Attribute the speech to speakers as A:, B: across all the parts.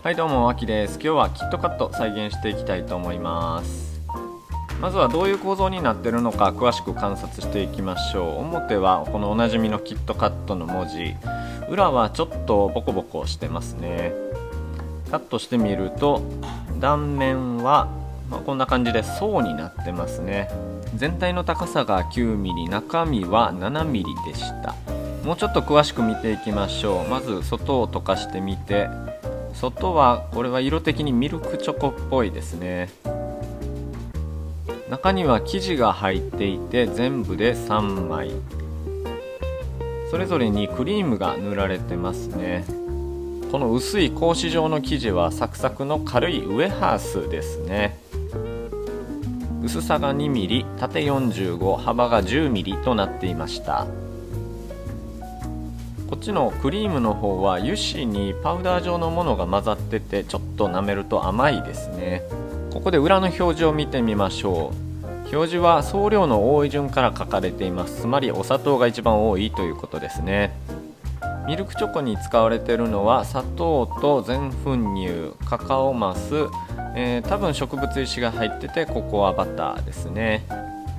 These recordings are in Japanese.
A: はいどうも、あきです。今日はキットカット再現していきたいと思います。まずはどういう構造になっているのか詳しく観察していきましょう。表はこのおなじみのキットカットの文字、裏はちょっとボコボコしてますね。カットしてみると断面は、こんな感じで層になってますね。全体の高さが 9mm、 中身は 7mm でした。もうちょっと詳しく見ていきましょう。まず外を溶かしてみて、外はこれは色的にミルクチョコっぽいですね。中には生地が入っていて全部で3枚、それぞれにクリームが塗られてますね。この薄い格子状の生地はサクサクの軽いウエハースですね。薄さが 2mm、 縦45、幅が 10mm となっていました。こっちのクリームの方は油脂にパウダー状のものが混ざってて、ちょっと舐めると甘いですね。ここで裏の表示を見てみましょう。表示は総量の多い順から書かれています。つまりお砂糖が一番多いということですね。ミルクチョコに使われているのは砂糖と全粉乳、カカオマス、多分植物油脂が入っててココアバターですね。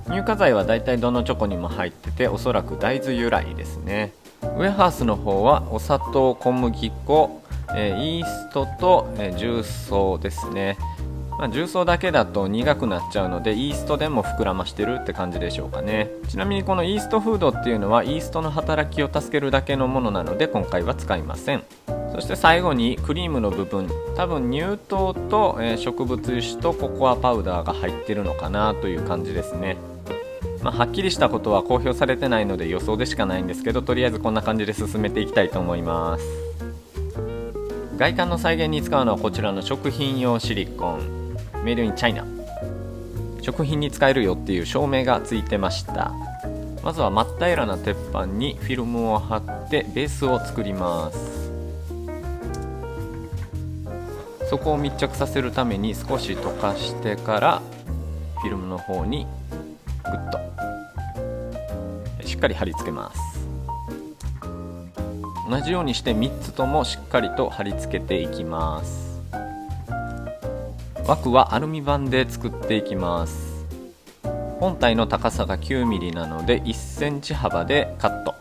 A: 乳化剤はだいたいどのチョコにも入ってて、おそらく大豆由来ですね。ウエハースの方はお砂糖、小麦粉、イーストと、重曹ですね。重曹だけだと苦くなっちゃうので、イーストでも膨らましてるって感じでしょうかね。ちなみにこのイーストフードっていうのはイーストの働きを助けるだけのものなので今回は使いません。そして最後にクリームの部分、多分乳糖と、植物油脂とココアパウダーが入ってるのかなという感じですね。はっきりしたことは公表されてないので予想でしかないんですけど、とりあえずこんな感じで進めていきたいと思います。外観の再現に使うのはこちらの食品用シリコン、メイドインチャイナ。食品に使えるよっていう証明がついてました。まずは真っ平らな鉄板にフィルムを貼ってベースを作ります。そこを密着させるために少し溶かしてからフィルムの方にグッとしっかり貼り付けます。同じようにして3つともしっかりと貼り付けていきます。枠はアルミ板で作っていきます。本体の高さが 9mm なので1センチ幅でカット。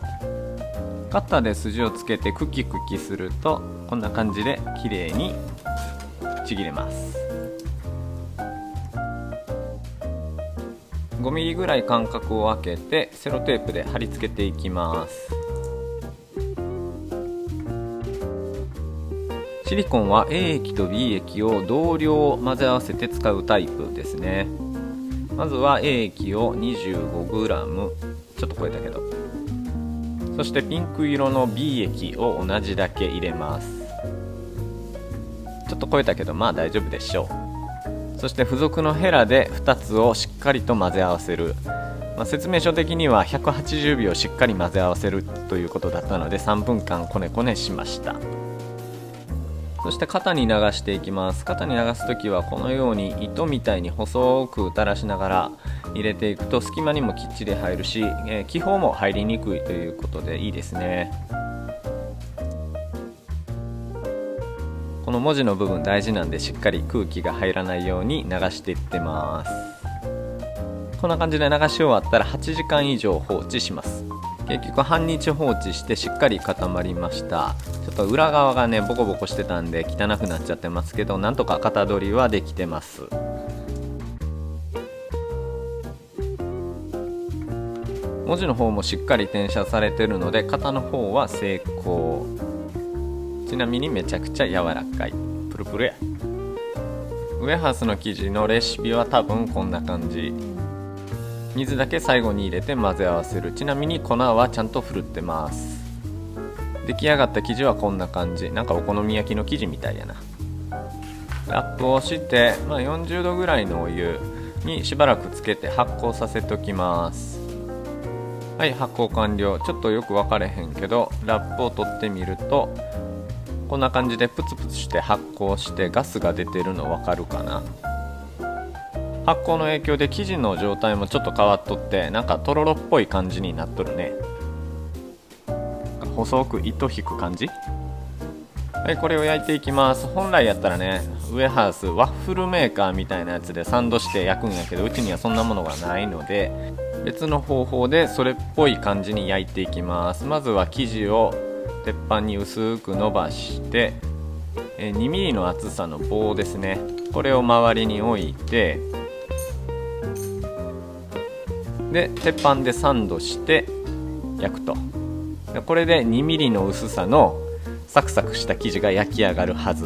A: カッターで筋をつけてクキクキするとこんな感じで綺麗にちぎれます。5mm ぐらい間隔を空けてセロテープで貼り付けていきます。シリコンは A 液と B 液を同量混ぜ合わせて使うタイプですね。まずは A 液を 25g、 ちょっと超えたけど、そしてピンク色の B 液を同じだけ入れます。ちょっと超えたけど大丈夫でしょう。そして付属のヘラで2つをしっかりと混ぜ合わせる。説明書的には180秒しっかり混ぜ合わせるということだったので3分間こねこねしました。そして型に流していきます。型に流すときはこのように糸みたいに細く垂らしながら入れていくと隙間にもきっちり入るし、気泡も入りにくいということでいいですね。この文字の部分大事なんで、しっかり空気が入らないように流していってます。こんな感じで流し終わったら8時間以上放置します。結局半日放置してしっかり固まりました。ちょっと裏側がねボコボコしてたんで汚くなっちゃってますけど、なんとか型取りはできてます。文字の方もしっかり転写されてるので型の方は成功。ちなみにめちゃくちゃ柔らかい、プルプルや。ウエハースの生地のレシピは多分こんな感じ。水だけ最後に入れて混ぜ合わせる。ちなみに粉はちゃんとふるってます。出来上がった生地はこんな感じ。なんかお好み焼きの生地みたいやな。ラップをして40度ぐらいのお湯にしばらくつけて発酵させておきます。はい、発酵完了。ちょっとよく分かれへんけどラップを取ってみるとこんな感じでプツプツして発酵してガスが出てるの分かるかな。発酵の影響で生地の状態もちょっと変わっとって、なんかとろろっぽい感じになっとるね。細く糸引く感じ。はい、これを焼いていきます。本来やったらね、ウエハースワッフルメーカーみたいなやつでサンドして焼くんやけど、うちにはそんなものがないので、別の方法でそれっぽい感じに焼いていきます。まずは生地を鉄板に薄く伸ばして、2ミリの厚さの棒ですね、これを周りに置いて、で鉄板でサンドして焼くと。これで2ミリの薄さのサクサクした生地が焼き上がるはず。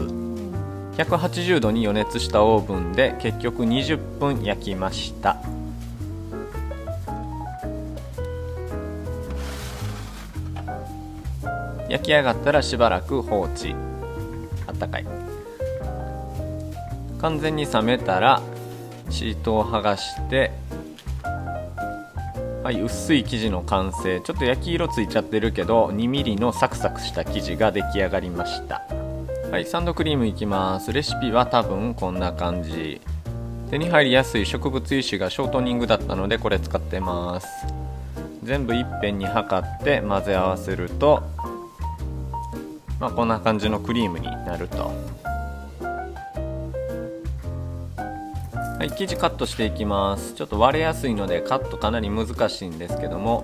A: 180度に予熱したオーブンで結局20分焼きました。焼き上がったらしばらく放置。あったかい。完全に冷めたらシートを剥がして、はい、薄い生地の完成。ちょっと焼き色ついちゃってるけど 2mm のサクサクした生地が出来上がりました。はい、サンドクリームいきます。レシピは多分こんな感じ。手に入りやすい植物油脂がショートニングだったのでこれ使ってます。全部いっぺんに測って混ぜ合わせると、こんな感じのクリームになると。はい、生地カットしていきます。ちょっと割れやすいのでカットかなり難しいんですけども、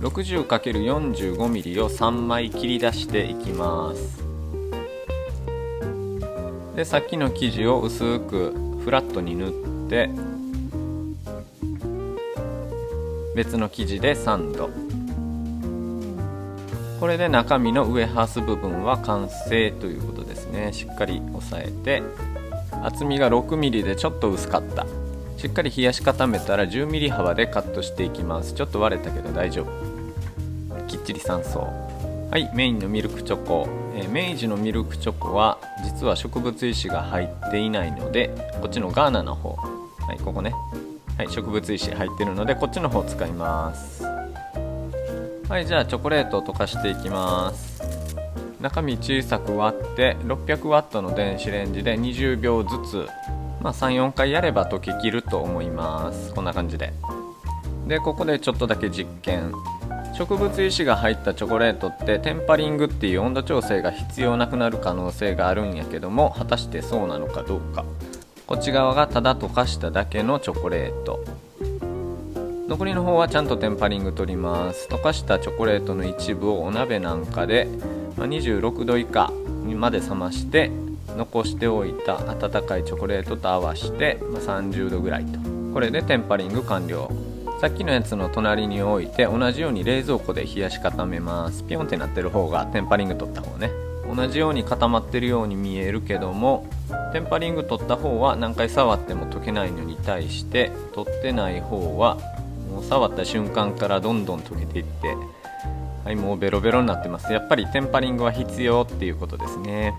A: 60×45mm を3枚切り出していきます。でさっきの生地を薄くフラットに塗って、別の生地でサンド。これで中身のウエハース部分は完成ということですね。しっかり押さえて、厚みが 6mm でちょっと薄かった。しっかり冷やし固めたら 10mm 幅でカットしていきます。ちょっと割れたけど大丈夫。きっちり3層。はい、メインのミルクチョコ、明治のミルクチョコは実は植物油脂が入っていないので、こっちのガーナの方、はい、ここね、はい、植物油脂入ってるのでこっちの方使います。はい、じゃあチョコレートを溶かしていきます。中身小さく割って600ワットの電子レンジで20秒ずつ、3、4回やれば溶けきると思います。こんな感じで。でここでちょっとだけ実験。植物油脂が入ったチョコレートってテンパリングっていう温度調整が必要なくなる可能性があるんやけども、果たしてそうなのかどうか。こっち側がただ溶かしただけのチョコレート、残りの方はちゃんとテンパリング取ります。溶かしたチョコレートの一部をお鍋なんかで26度以下まで冷まして、残しておいた温かいチョコレートと合わせて30度ぐらいと。これでテンパリング完了。さっきのやつの隣に置いて同じように冷蔵庫で冷やし固めます。ピヨンってなってる方がテンパリング取った方ね。同じように固まってるように見えるけども、テンパリング取った方は何回触っても溶けないのに対して、取ってない方はもう触った瞬間からどんどん溶けていって、はい、もうベロベロになってます。やっぱりテンパリングは必要っていうことですね。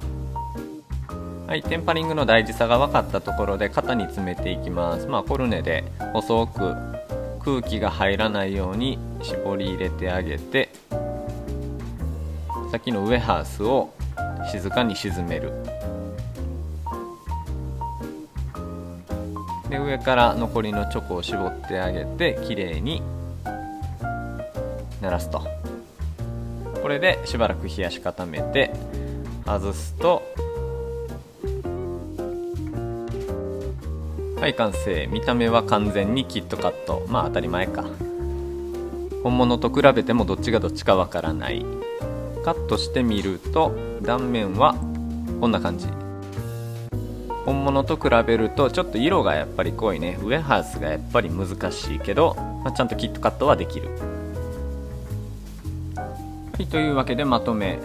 A: はい、テンパリングの大事さが分かったところで型に詰めていきます。コルネで細く空気が入らないように絞り入れてあげて、さっきのウエハースを静かに沈める。で上から残りのチョコを絞ってあげてきれいにならすと。これでしばらく冷やし固めて外すと、はい完成。見た目は完全にキットカット。当たり前か。本物と比べてもどっちがどっちかわからない。カットしてみると断面はこんな感じ。本物と比べるとちょっと色がやっぱり濃いね。ウエハースがやっぱり難しいけど、ちゃんとキットカットはできる。はい、というわけでまとめ。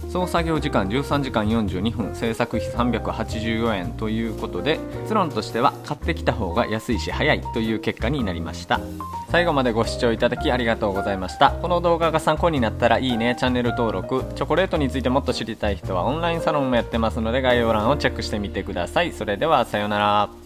A: 総作業時間13時間42分、制作費384円ということで、結論としては買ってきた方が安いし早いという結果になりました。最後までご視聴いただきありがとうございました。この動画が参考になったらいいね、チャンネル登録。チョコレートについてもっと知りたい人はオンラインサロンもやってますので、概要欄をチェックしてみてください。それではさようなら。